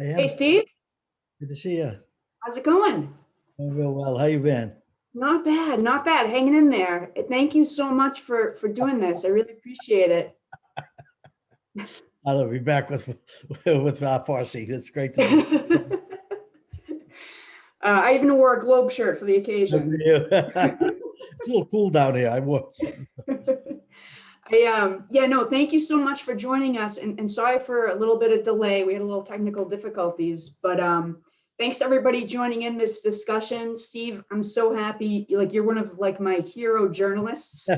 I Hey, am. Steve, Good to see you. how's it going? I'm real well. How you been? Not bad, not bad. Hanging in there. Thank you so much for doing this. I really appreciate it. I'll be back with with our posse. It's great to be I even wore a globe shirt for the with occasion. you. It's a little cool down here. I wore something. Yeah, no, thank you so much for joining us, and sorry for a little bit of delay. We had a little technical difficulties, but thanks to everybody joining in this discussion. Steve, I'm so happy. You're one of my hero journalists.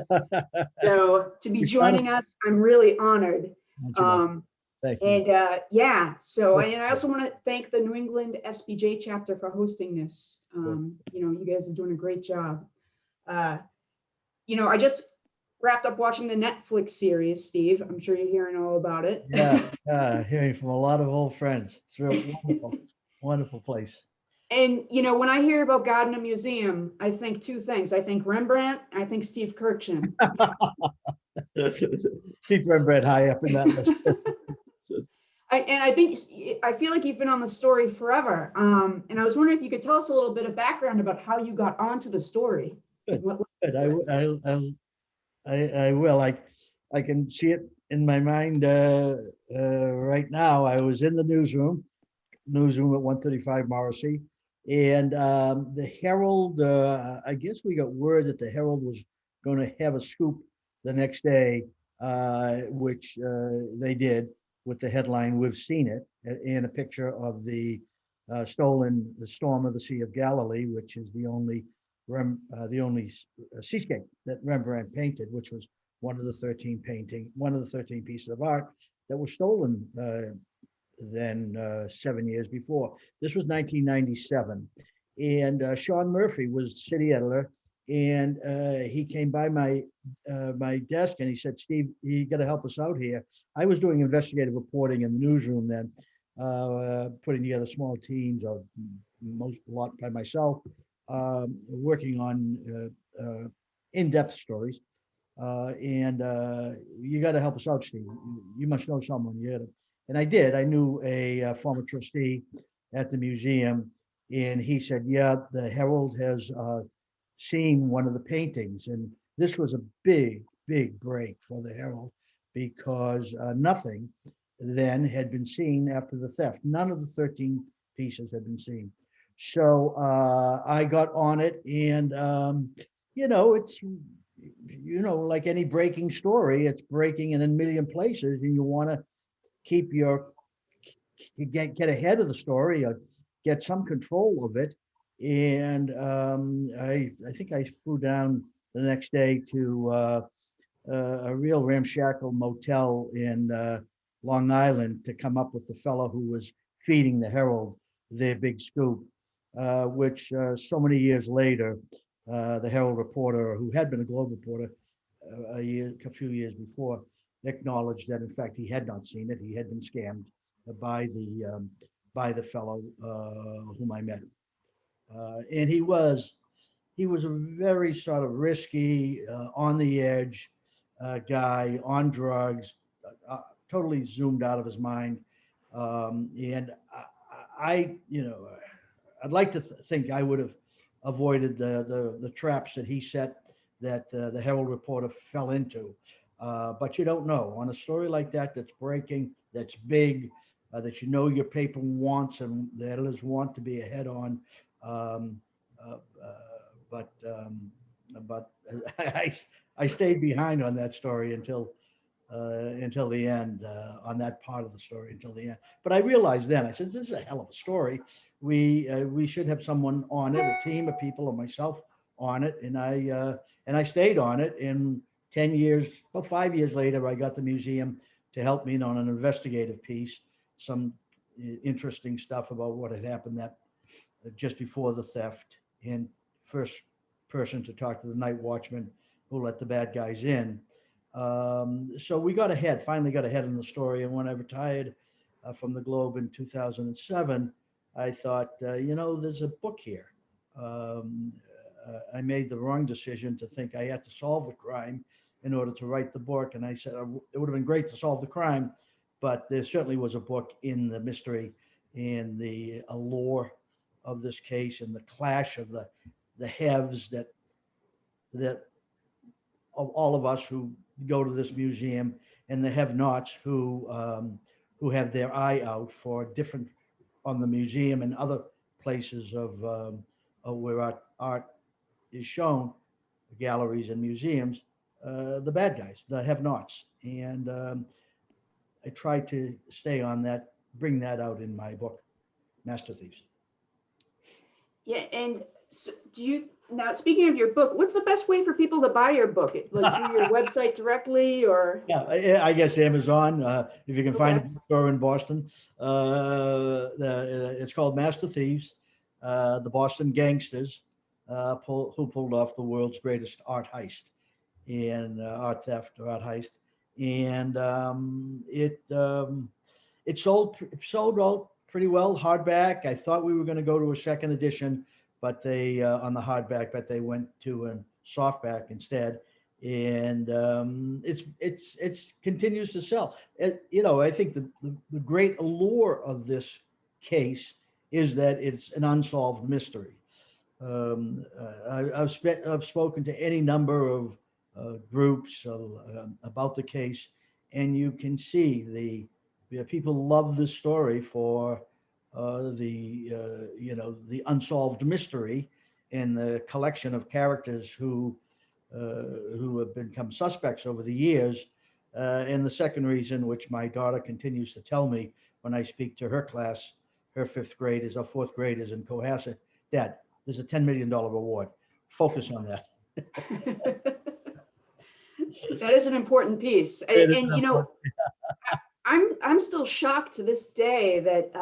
So to be We started. joining us, I'm really honored. Don't you know? Um, Thank you. And yeah, so I also want to thank the New England SPJ chapter for hosting this. You guys are doing a great job. Uh, I just wrapped up watching the Netflix series, Steve. I'm sure you're hearing all about it. Yeah, hearing from a lot of old friends. It's real wonderful, wonderful place. And when I hear about God in a museum, I think two things. I think Rembrandt, I think Steve Kurkjian. Keep Rembrandt high up in that list. I feel like you've been on the story forever. And I was wondering if you could tell us a little bit of background about how you got onto the story. Good. What, Good. I will. I can see it in my mind right now. I was in the newsroom at 135 Morrissey. And the Herald, I guess we got word that the Herald was going to have a scoop the next day, which they did with the headline, "We've seen it," and a picture of the storm of the Sea of Galilee, which is the only seascape that Rembrandt painted, which was one of the 13 pieces of art that was stolen than 7 years before. This was 1997. And Sean Murphy was city editor. And he came by my desk and he said, "Steve, you got to help us out here." I was doing investigative reporting in the newsroom then, putting together small teams, or a lot by myself, working on in-depth stories. And you got to help us out, Steve. You must know someone. And I did. I knew a former trustee at the museum, and he said, "Yeah, the Herald has seen one of the paintings." And this was a big, big break for the Herald because nothing then had been seen after the theft. None of the 13 pieces had been seen. So I got on it, and it's like any breaking story, it's breaking in a million places, and you want to keep get ahead of the story or get some control of it. And I think I flew down the next day to a real ramshackle motel in Long Island to come up with the fellow who was feeding the Herald their big scoop, which so many years later, the Herald reporter, who had been a Globe reporter a few years before, acknowledged that in fact he had not seen it. He had been scammed by the fellow whom I met, and he was a very sort of risky, on the edge guy, on drugs, totally zoomed out of his mind, and I'd like to think I would have avoided the traps that he set, that the Herald reporter fell into. But you don't know on a story like that, that's breaking, that's big, that your paper wants and the editors want to be ahead on. Um, uh, uh, but I, I stayed behind on that story until the end, on that part of the story until the end. But I realized then, I said, "This is a hell of a story. We should have someone on it, a team of people, or myself on it." And I stayed on it. And 10 years, about 5 years later, I got the museum to help me on an investigative piece, some interesting stuff about what had happened that just before the theft, and first person to talk to the night watchman who let the bad guys in. So we finally got ahead in the story. And when I retired from the Globe in 2007, I thought, there's a book here. I made the wrong decision to think I had to solve the crime in order to write the book. And I said, it would have been great to solve the crime, but there certainly was a book in the mystery. and the allure of this case and the clash of the haves that of all of us who go to this museum and the have-nots who have their eye out for different on the museum and other places of where art is shown, galleries and museums, the bad guys, the have-nots, and I try to stay on that, bring that out in my book, Master Thieves. Yeah, and so do you, now speaking of your book, what's the best way for people to buy your book? Like through your website directly, or? Yeah, I guess Amazon, if you can find a Okay. bookstore in Boston. It's called Master Thieves, the Boston Gangsters, who pulled off the world's greatest art heist and art theft or art heist. And it sold out pretty well, hardback. I thought we were going to go to a second edition, but they on the hardback, but they went to a softback instead. And it's continues to sell. I think the great allure of this case is that it's an unsolved mystery. I've spoken to any number of groups about the case, and you can see people love the story for the unsolved mystery and the collection of characters who have become suspects over the years. And the second reason, which my daughter continues to tell me when I speak to her class, her fifth graders or fourth graders in Cohasset, Dad, there's a $10 million reward. Focus on that. That is an important piece. And I'm still shocked to this day that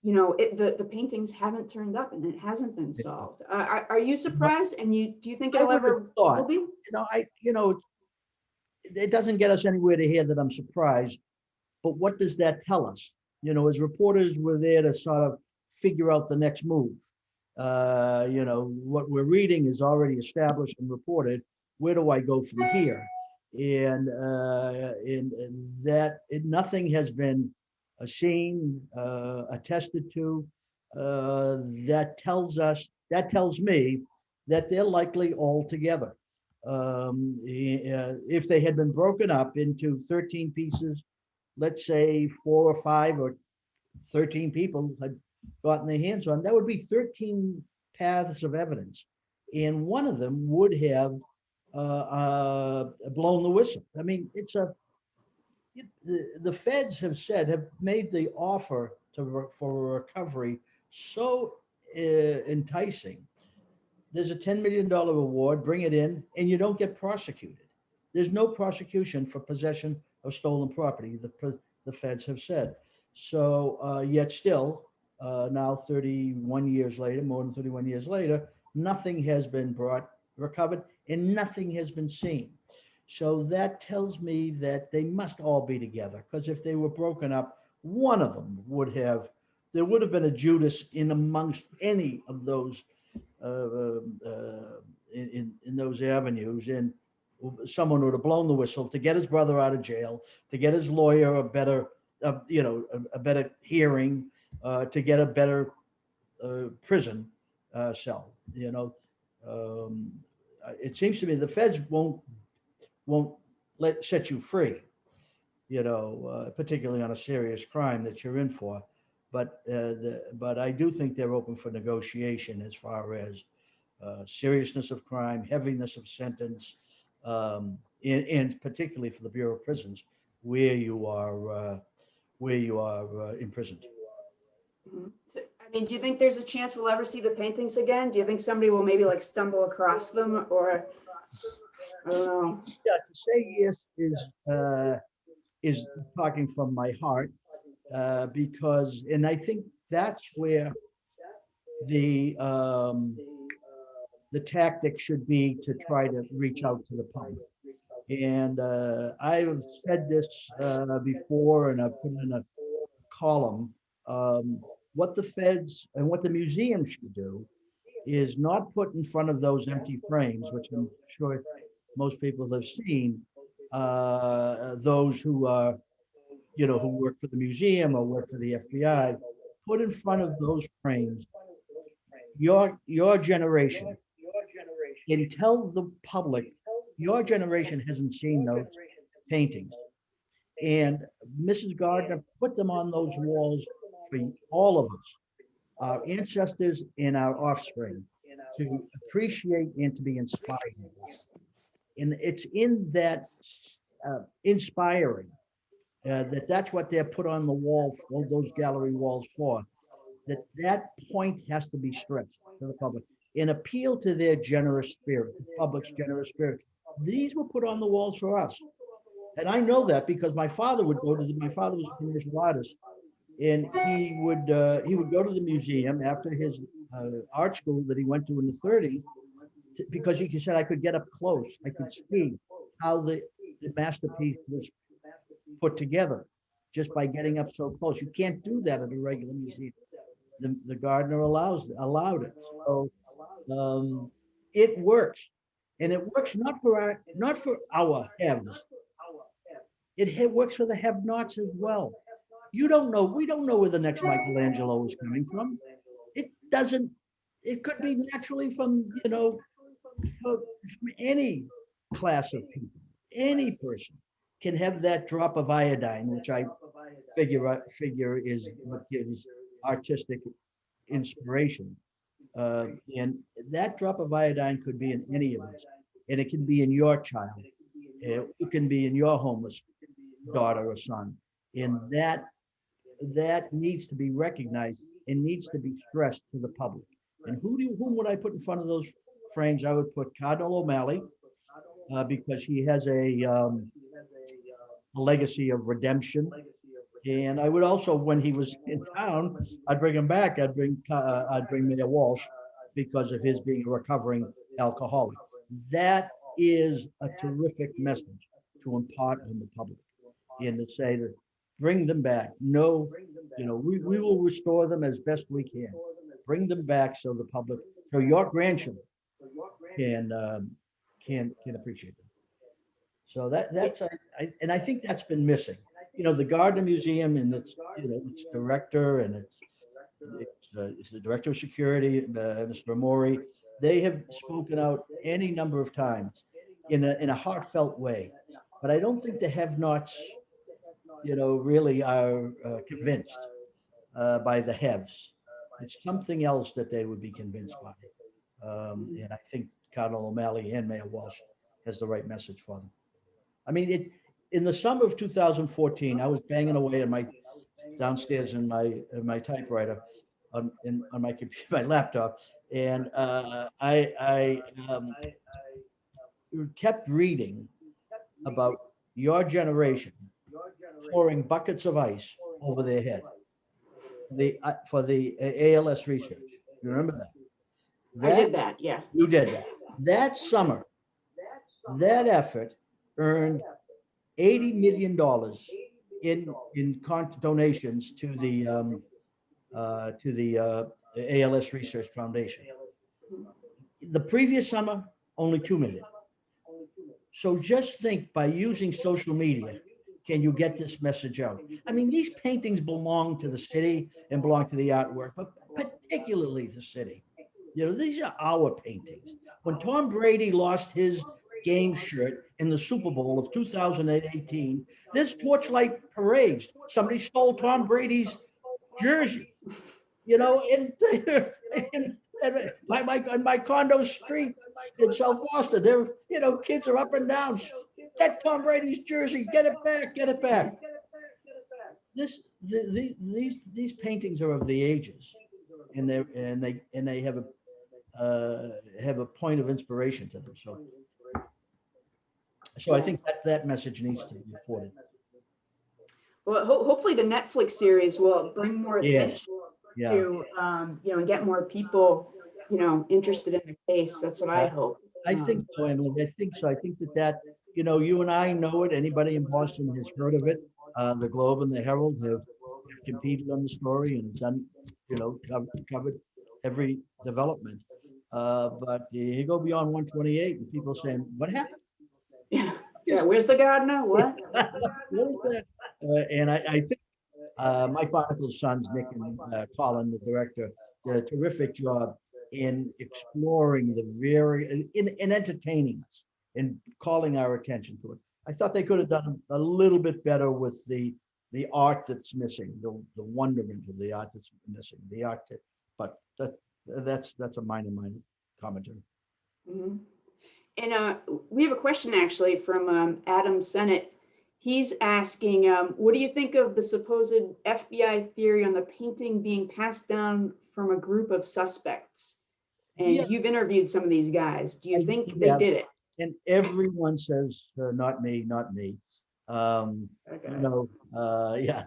the paintings haven't turned up and it hasn't been solved. Are you surprised? And do you think I it'll would ever have thought, will be? it doesn't get us anywhere to hear that I'm surprised, but what does that tell us? As reporters, we're there to sort of figure out the next move. What we're reading is already established and reported. Where do I go from here? And nothing has been seen, attested to. That tells me that they're likely all together. If they had been broken up into 13 pieces, let's say 4 or 5 or 13 people had gotten their hands on, that would be 13 paths of evidence. And one of them would have blown the whistle. I mean, the feds have made the offer for a recovery so enticing. There's a $10 million reward, bring it in, and you don't get prosecuted. There's no prosecution for possession of stolen property, the feds have said. So yet still, now 31 years later, more than 31 years later, nothing has been recovered, and nothing has been seen. So that tells me that they must all be together, because if they were broken up, one of them there would have been a Judas in amongst any of those in those avenues, and someone would have blown the whistle to get his brother out of jail, to get his lawyer a better hearing, to get a better prison cell. It seems to me the feds won't set you free, particularly on a serious crime that you're in for. But I do think they're open for negotiation as far as seriousness of crime, heaviness of sentence, and particularly for the Bureau of Prisons, where you are imprisoned. Mhm. So, I mean, do you think there's a chance we'll ever see the paintings again? Do you think somebody will maybe like stumble across them, or I don't know? Yeah, to say yes is talking from my heart, because, and I think that's where the tactic should be, to try to reach out to the public. And I've said this before, and I've put in a column. What the feds and what the museum should do is not put in front of those empty frames, which I'm sure most people have seen, those who are, who work for the museum or work for the FBI, put in front of those frames your generation and tell the public your generation hasn't seen those paintings. And Mrs. Gardner put them on those walls for all of us, our ancestors and our offspring, to appreciate and to be inspired. And it's in that inspiring that's what they're put on the wall, those gallery walls for, that point has to be stressed to the public and appeal to their generous spirit, the public's generous spirit. These were put on the walls for us. And I know that because my father would go to my father was a commercial artist, and he would go to the museum after his art school that he went to in the 30s, because he said I could get up close, I could see how the masterpiece was put together just by getting up so close. You can't do that at a regular museum. The Gardner allowed it. So it works, and it works not for our haves. It works for the have-nots as well. You don't know. We don't know where the next Michelangelo is coming from. It doesn't. It could be naturally from from any class of people. Any person can have that drop of iodine, which I figure is what gives artistic inspiration. And that drop of iodine could be in any of us, and it can be in your child. It can be in your homeless daughter or son, and that needs to be recognized and needs to be stressed to the public. And whom would I put in front of those frames? I would put Cardinal O'Malley, because he has a legacy of redemption. And I would also, when he was in town, I'd bring him back. I'd bring Mayor Walsh because of his being a recovering alcoholic. That is a terrific message to impart on the public, and to say that bring them back. No, we will restore them as best we can. Bring them back so the public, so your grandchildren can appreciate them. So that's and I think that's been missing. The Gardner Museum and its director and it's the director of security, Mr. Mori. They have spoken out any number of times in a heartfelt way, but I don't think the have-nots, really are convinced by the haves. It's something else that they would be convinced by, and I think Cardinal O'Malley and Mayor Walsh has the right message for them. I mean, in the summer of 2014, I was banging away at downstairs in my typewriter on my computer, my laptop, and I kept reading about your generation pouring buckets of ice over their head for the ALS research. You remember that? I did that, yeah. You did that. That summer, that effort earned $80 million in donations to the ALS Research Foundation. The previous summer, only $2 million. So just think, by using social media, can you get this message out? I mean, these paintings belong to the city and belong to the artwork, but particularly the city. These are our paintings. When Tom Brady lost his game shirt in the Super Bowl of 2018, there's torchlight parades. Somebody stole Tom Brady's jersey, and on my condo street in South Boston, there, kids are up and down. Get Tom Brady's jersey, get it back, get it back. These paintings are of the ages, and they have a point of inspiration to them. So I think that message needs to be reported. Well, hopefully the Netflix series will bring more attention to, and get more people, interested in the case. That's what I hope. I think so, Emily. I think so. I think that you and I know it. Anybody in Boston has heard of it. The Globe and the Herald have competed on the story, and it's covered every development. But you go beyond 128, and people saying, "What happened?" Yeah. Where's the Gardner? What? What is that? And I think Mike Barnicle's sons, Nick and Colin, the director, did a terrific job in exploring the in entertaining us, in calling our attention to it. I thought they could have done a little bit better with the art that's missing, the wonderment of the art that's missing, the art that, but that's a minor commentary. Mhm. And we have a question actually from Adam Sennett. He's asking, what do you think of the supposed FBI theory on the painting being passed down from a group of suspects? And Yeah, you've interviewed some of these guys. Do you think they yeah, did it? and everyone says, not me, not me. Okay. Yeah.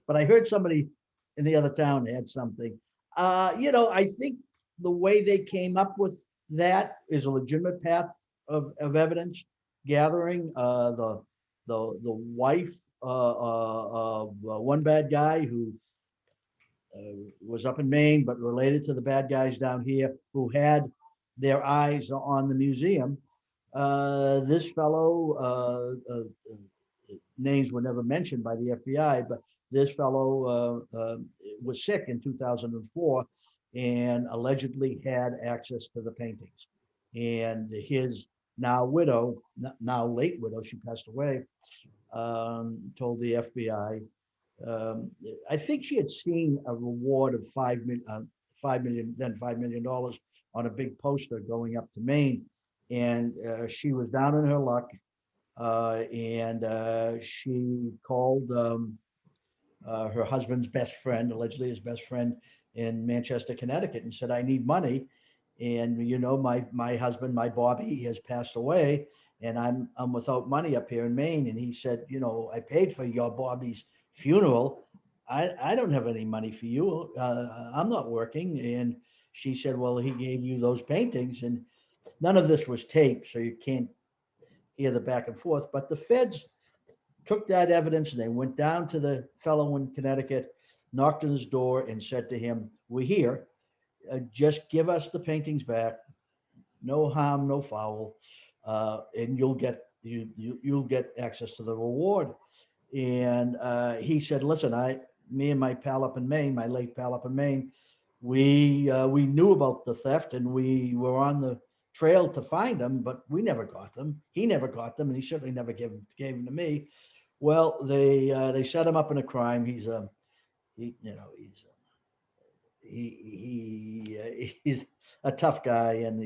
But I heard somebody in the other town had something. I think the way they came up with that is a legitimate path of evidence gathering. The wife of one bad guy who was up in Maine, but related to the bad guys down here who had their eyes on the museum. This fellow, names were never mentioned by the FBI, but this fellow was sick in 2004 and allegedly had access to the paintings. And his now widow, now late widow, she passed away, told the FBI. um, I think she had seen a reward of 5 million, then $5 million on a big poster going up to Maine. And she was down in her luck. And she called her husband's best friend, allegedly his best friend in Manchester, Connecticut, and said, I need money. And my husband, my Bobby, has passed away, and I'm without money up here in Maine. And he said, I paid for your Bobby's funeral. I don't have any money for you. I'm not working. And she said, well, he gave you those paintings. And none of this was taped, so you can't hear the back and forth. But the feds took that evidence and they went down to the fellow in Connecticut, knocked on his door and said to him, we're here. Just give us the paintings back. No harm, no foul. And you'll get access to the reward. And he said, listen, me and my pal up in Maine, my late pal up in Maine, we knew about the theft and we were on the trail to find them, but we never got them. He never got them, and he certainly never gave them to me. Well, they set him up in a crime. He's he's a tough guy, and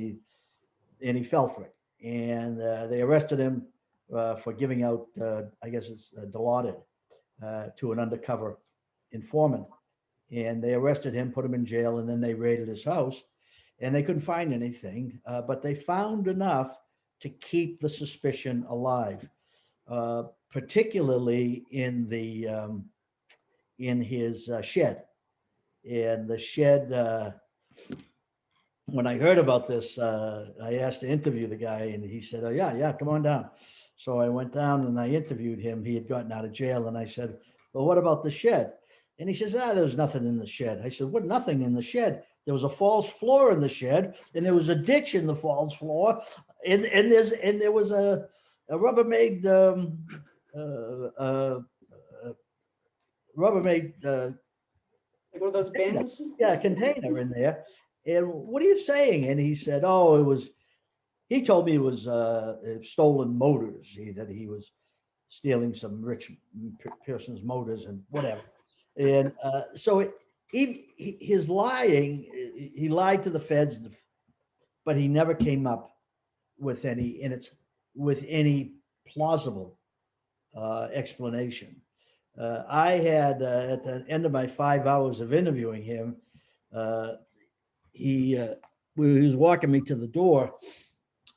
he fell for it. And they arrested him for giving out, I guess it's dilaudid, to an undercover informant. And they arrested him, put him in jail, and then they raided his house, and they couldn't find anything, but they found enough to keep the suspicion alive, particularly in his shed. And the shed, when I heard about this, I asked to interview the guy, and he said, oh, yeah, come on down. So I went down and I interviewed him. He had gotten out of jail, and I said, well, what about the shed? And he says, there's nothing in the shed. I said, what, nothing in the shed? There was a false floor in the shed, and there was a ditch in the false floor, and there was a Rubbermaid Rubbermaid Like one of those bins? container in there. And what are you saying? And he said, oh, he told me it was stolen motors, that he was stealing some rich person's motors and whatever. And so his lying, he lied to the feds, but he never came up with any plausible explanation. I had at the end of my 5 hours of interviewing him, he was walking me to the door,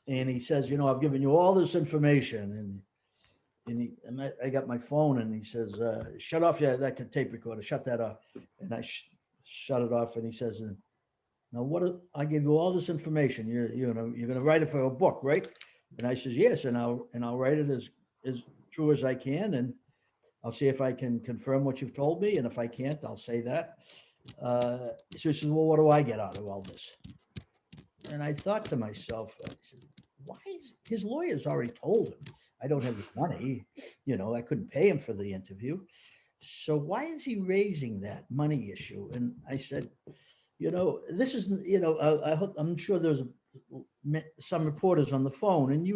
and he says, I've given you all this information, and I got my phone, and he says, shut off that tape recorder, shut that off. And I shut it off, and he says, now I give you all this information. You're going to write it for a book, right? And I says, yes, and I'll write it as true as I can, and I'll see if I can confirm what you've told me, and if I can't, I'll say that. So he says, well, what do I get out of all this? And I thought to myself, I said, why his lawyers already told him I don't have the money, I couldn't pay him for the interview. So why is he raising that money issue? And I said, this isn't, I'm sure there's some reporters on the phone, and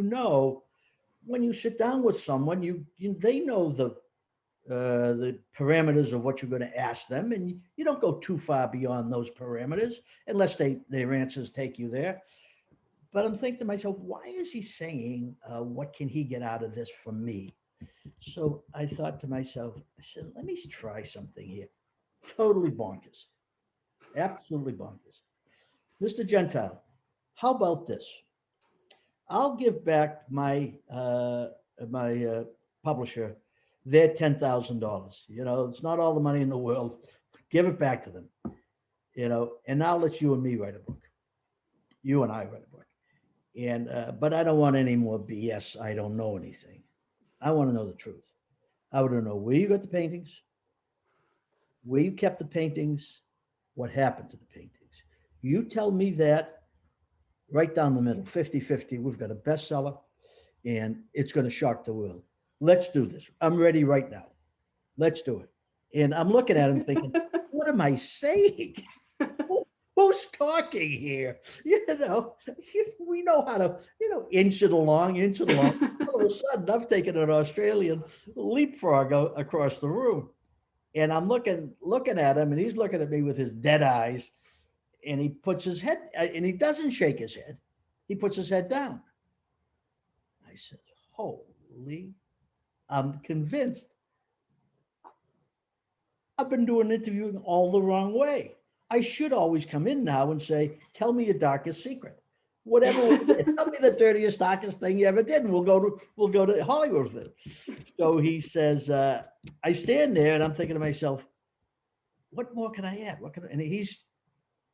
when you sit down with someone, they know the parameters of what you're going to ask them, and you don't go too far beyond those parameters unless their answers take you there. But I'm thinking to myself, why is he saying, what can he get out of this from me? So I thought to myself, I said, let me try something here. Totally bonkers. Absolutely bonkers. Mr. Gentile, how about this? I'll give back my publisher their $10,000. It's not all the money in the world. Give it back to them. And now let's you and me write a book. You and I write a book. And but I don't want any more BS. I don't know anything. I want to know the truth. I want to know where you got the paintings, where you kept the paintings, what happened to the paintings. You tell me that right down the middle, 50-50. We've got a bestseller and it's going to shock the world. Let's do this. I'm ready right now. Let's do it. And I'm looking at him thinking, what am I saying? Who's talking here? We know how to, inch it along. All of a sudden, I've taken an Australian leapfrog across the room. And I'm looking at him, and he's looking at me with his dead eyes. And he puts his head, and he doesn't shake his head. He puts his head down. I said, holy, I'm convinced I've been doing interviewing all the wrong way. I should always come in now and say, tell me your darkest secret. Whatever, tell me the dirtiest, darkest thing you ever did, and we'll go to Hollywood with it. So he says, I stand there and I'm thinking to myself, what more can I add? And he's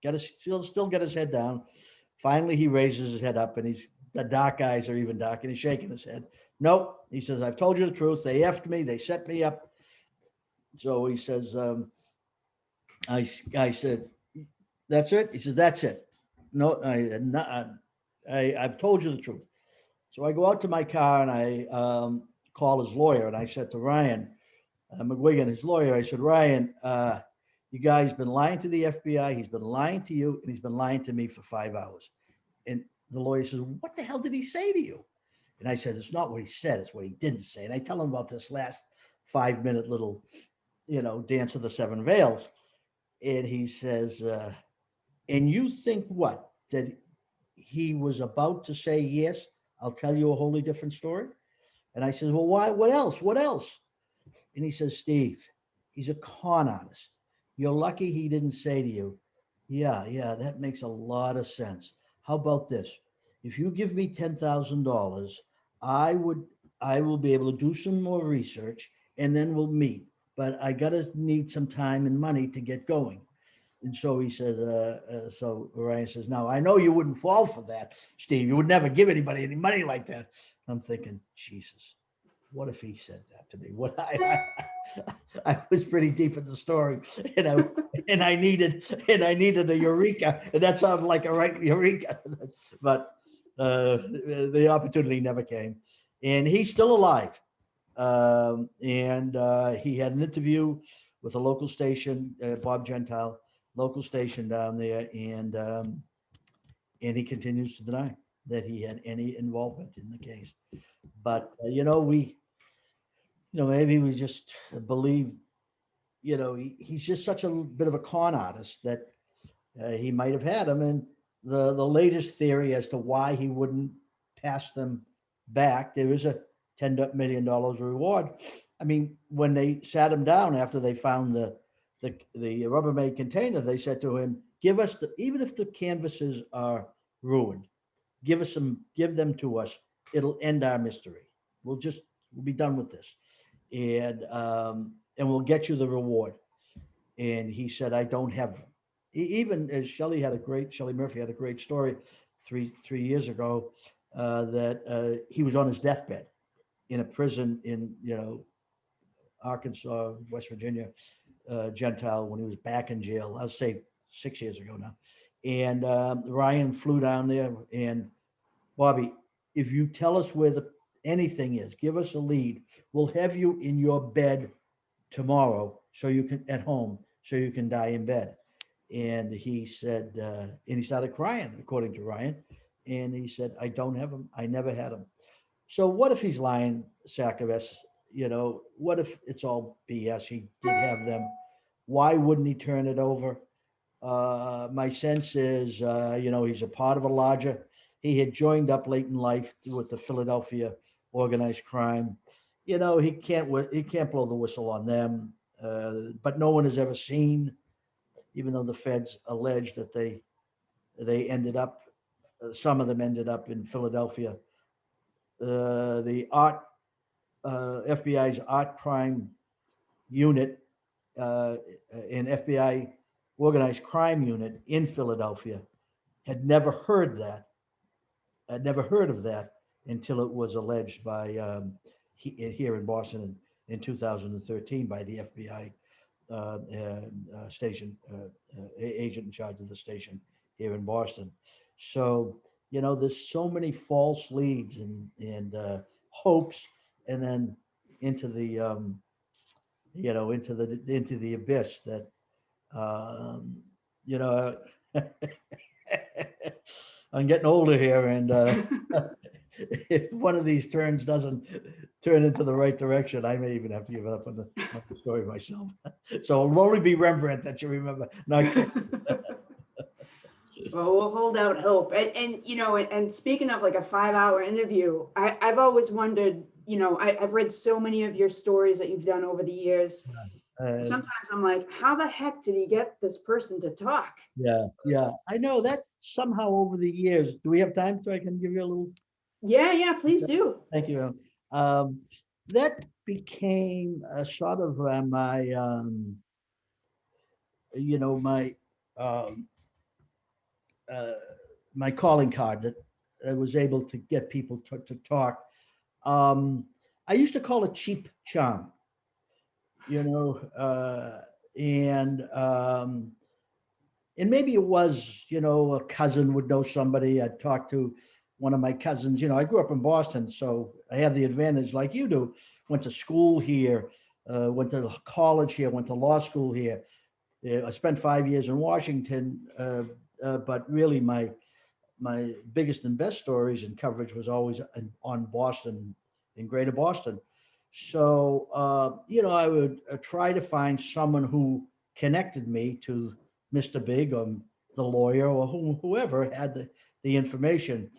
got to still got his head down. Finally, he raises his head up, and the dark eyes are even dark, and he's shaking his head. Nope. He says, I've told you the truth. They effed me. They set me up. So he says, I said, that's it? He says, that's it. No, I've told you the truth. So I go out to my car and I call his lawyer, and I said to Ryan McGuigan, his lawyer, I said, Ryan, you guys been lying to the FBI. He's been lying to you, and he's been lying to me for 5 hours. And the lawyer says, what the hell did he say to you? And I said, it's not what he said, it's what he didn't say. And I tell him about this last 5-minute little, Dance of the Seven Veils. And he says, and you think what? That he was about to say, yes, I'll tell you a wholly different story? And I says, well, why? What else? What else? And he says, Steve, he's a con artist. You're lucky he didn't say to you, yeah, that makes a lot of sense. How about this? If you give me $10,000, I will be able to do some more research, and then we'll meet. But I need some time and money to get going. And so he says, so Ryan says, now I know you wouldn't fall for that, Steve. You would never give anybody any money like that. I'm thinking, Jesus, what if he said that to me? I was pretty deep in the story, and I needed a eureka, and that sounded like a right eureka, but the opportunity never came, and he's still alive. And he had an interview with a local station, Bob Gentile, local station down there, and he continues to deny that he had any involvement in the case. But maybe we just believe, he's just such a bit of a con artist that he might have had him. And the latest theory as to why he wouldn't pass them back, there is a $10 million reward. I mean, when they sat him down after they found the Rubbermaid container, they said to him, give us even if the canvases are ruined, give them to us. It'll end our mystery. We'll be done with this. And we'll get you the reward. And he said, I don't have them. Even as Shelley Murphy had a great story three years ago, that he was on his deathbed in a prison in, Arkansas, West Virginia, Gentile, when he was back in jail. I'll say 6 years ago now. And Ryan flew down there, and Bobby, if you tell us where anything is, give us a lead. We'll have you in your bed tomorrow, so you can, at home, so you can die in bed. And he said, and he started crying, according to Ryan. And he said, I don't have them. I never had them. So what if he's lying, sack of S? What if it's all BS? He did have them. Why wouldn't he turn it over? My sense is, he's a part of a larger. He had joined up late in life with the Philadelphia organized crime. He can't blow the whistle on them. But no one has ever seen, even though the feds allege that they ended up, some of them ended up in Philadelphia. The FBI's art crime unit, an FBI organized crime unit in Philadelphia, had never heard of that until it was alleged by here in Boston in 2013 by the FBI station agent in charge of the station here in Boston. So there's so many false leads and hopes, and then into the into the abyss that you know I'm getting older here, and if one of these doesn't turn into the right direction, I may even have to give up on the story myself. So it'll only be Rembrandt that you remember. Not Well, we'll hold out hope. And speaking of like a 5-hour interview, I've always wondered, I've read so many of your stories that you've done over the years. Sometimes I'm like, how the heck did he get this person to talk? Yeah. I know that somehow over the years. Do we have time so I can give you a little? Yeah, please do. Thank you. That became a sort of my, my um, uh, my calling card that I was able to get people to talk. I used to call it cheap charm, and maybe it was, a cousin would know somebody. I'd talk to one of my cousins. I grew up in Boston, so I have the advantage, like you do. Went to school here, went to college here, went to law school here. I spent 5 years in Washington, but really my biggest and best stories and coverage was always on Boston, in Greater Boston. So, I would try to find someone who connected me to Mr. Big or the lawyer or whoever had the information.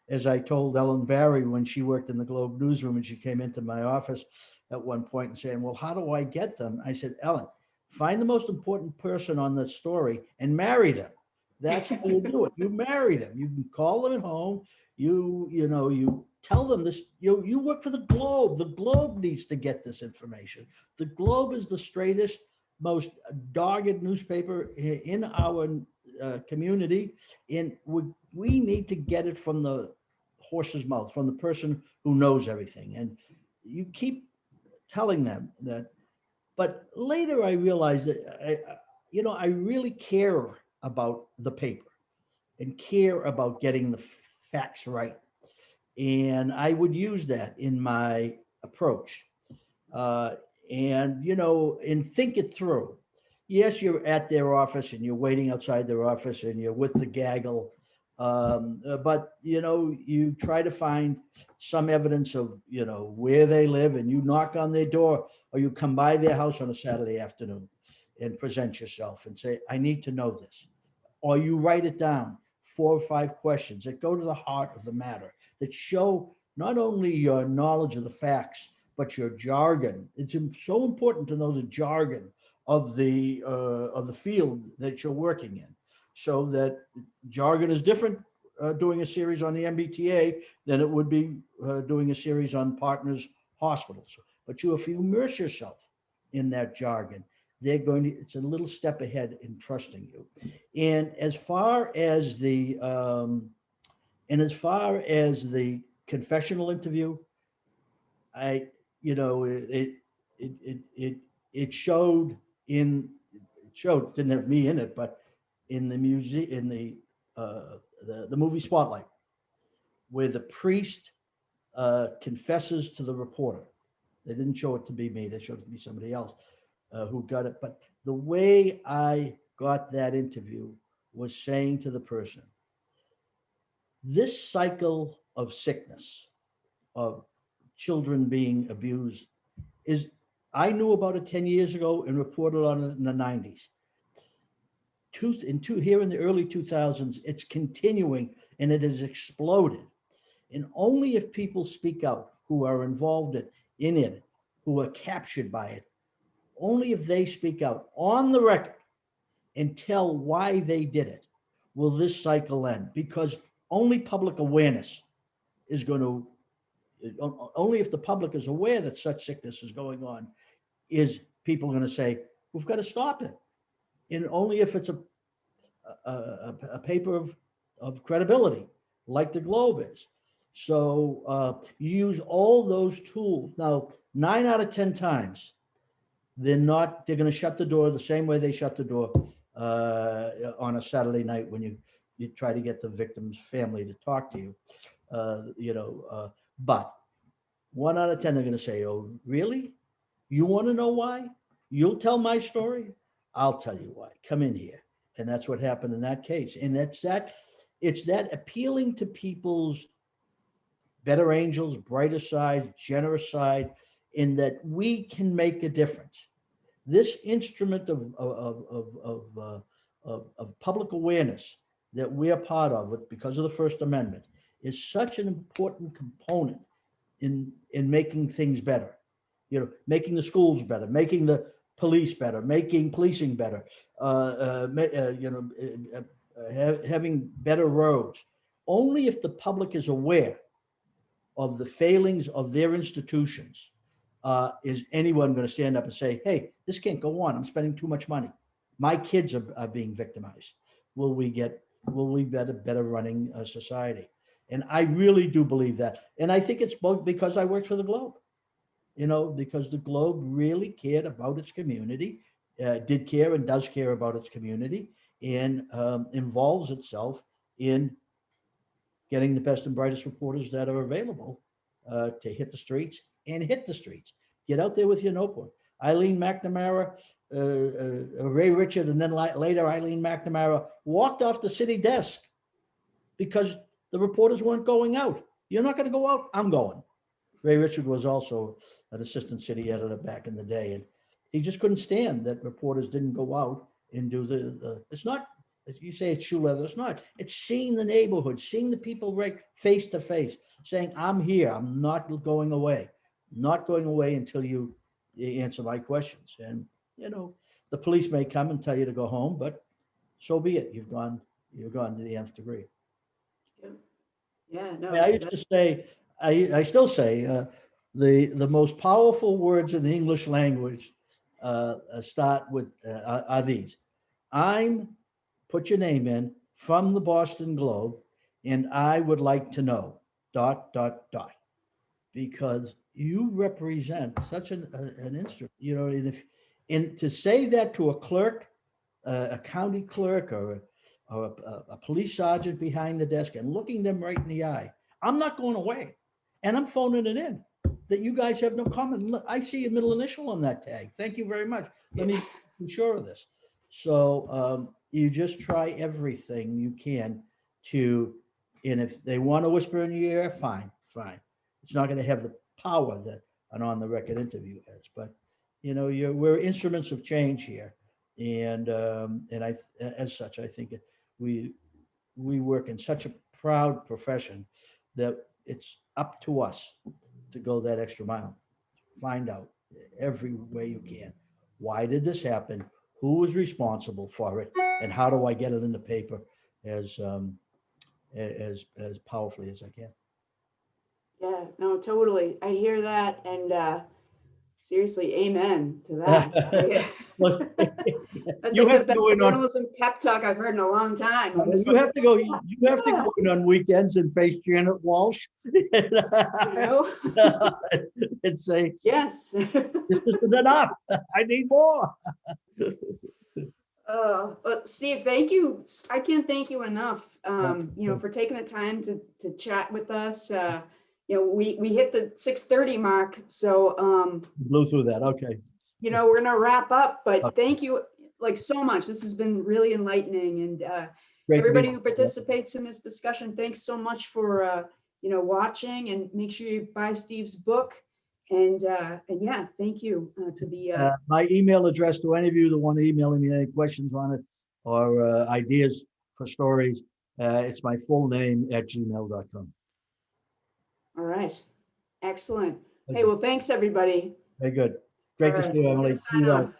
As I told Ellen Barry when she worked in the Globe newsroom and she came into my office at one point and saying, well, how do I get them? I said, Ellen, find the most important person on the story and marry them. That's how you do it. You marry them. You can call them at home. You tell them this. You work for the Globe. The Globe needs to get this information. The Globe is the straightest, most dogged newspaper in our community, and we need to get it from the horse's mouth, from the person who knows everything. And you keep telling them that. But later I realized that I really care about the paper and care about getting the facts right. And I would use that in my approach. And think it through. Yes, you're at their office and you're waiting outside their office and you're with the gaggle. But you try to find some evidence of, where they live, and you knock on their door or you come by their house on a Saturday afternoon and present yourself and say, I need to know this. Or you write it down, 4 or 5 questions that go to the heart of the matter, that show not only your knowledge of the facts, but your jargon. It's so important to know the jargon of the field that you're working in, so that jargon is different doing a series on the MBTA than it would be doing a series on Partners Hospitals. But if you immerse yourself in that jargon, it's a little step ahead in trusting you. And as far as the confessional interview, it showed didn't have me in it, but in the music, in the movie Spotlight, where the priest confesses to the reporter. They didn't show it to be me, they showed it to be somebody else. who got it. But the way I got that interview was saying to the person, this cycle of sickness, of children being abused, is, I knew about it 10 years ago and reported on it in the 90s. Here in the early 2000s, it's continuing and it has exploded. And only if people speak out who are involved in it, who are captured by it, only if they speak out on the record and tell why they did it, will this cycle end. Because only public awareness is going to, only if the public is aware that such sickness is going on, is people going to say, we've got to stop it. And only if it's a paper of credibility, like the Globe is. So you use all those tools. Now, 9 out of 10 times, they're going to shut the door the same way they shut the door on a Saturday night when you try to get the victim's family to talk to you. But 1 out of 10, they're going to say, oh, really? You want to know why? You'll tell my story? I'll tell you why. Come in here. And that's what happened in that case. And it's that appealing to people's better angels, brighter side, generous side, in that we can make a difference. This instrument of public awareness that we're part of because of the First Amendment is such an important component in making things better. Making the schools better, making the police better, making policing better, having better roads. Only if the public is aware of the failings of their institutions is anyone going to stand up and say, hey, this can't go on. I'm spending too much money. My kids are being victimized. Will we better running a society? And I really do believe that. And I think it's both because I worked for the Globe. Because the Globe really cared about its community, did care and does care about its community, and involves itself in getting the best and brightest reporters that are available to hit the streets. Get out there with your notebook. Eileen McNamara, Ray Richard, and then later Eileen McNamara walked off the city desk because the reporters weren't going out. You're not going to go out? I'm going. Ray Richard was also an assistant city editor back in the day, and he just couldn't stand that reporters didn't go out and do it's not, as you say, it's shoe leather. It's not. It's seeing the neighborhood, seeing the people right face to face, saying, I'm here. I'm not going away. Not going away until you answer my questions. And, the police may come and tell you to go home, but so be it. You've gone to the nth degree. Yeah, no. I used to say, I still say, the most powerful words in the English language start with are these. Put your name in, from the Boston Globe, and I would like to know, ... Because you represent such an instrument, and to say that to a clerk, a county clerk, or a police sergeant behind the desk, and looking them right in the eye, I'm not going away. And I'm phoning it in that you guys have no comment. Look, I see a middle initial on that tag. Thank you very much. Let me be sure of this. So you just try everything you can and if they want to whisper in your ear, fine. It's not going to have the power that an on the record interview has, but we're instruments of change here. And as such, I think we work in such a proud profession that it's up to us to go that extra mile. Find out every way you can. Why did this happen? Who was responsible for it? And how do I get it in the paper as powerfully as I can? Yeah, no, totally. I hear that, and seriously, amen to that. Well, That's you like have the to best go in on. journalism pep talk I've heard in a long time. You have to go. You have to go in on weekends and face Janet Walsh. And say, yes, this isn't enough. I need more. Steve, thank you. I can't thank you enough. For taking the time to chat with us. We hit the 6:30 mark, so blew through that. Okay. we're gonna wrap up, but Okay. thank you like so much. This has been really enlightening, and Great to everybody meet who you. participates in this discussion, thanks so much for watching, and make sure you buy Steve's book. And yeah, thank you to the My email address to any of you that want to email me any questions on it or ideas for stories, it's my full name @gmail.com. all right, excellent. Thank Hey, you. well, thanks everybody. Very good. Great to All right, see you, I'm gonna Emily. sign See you off. then.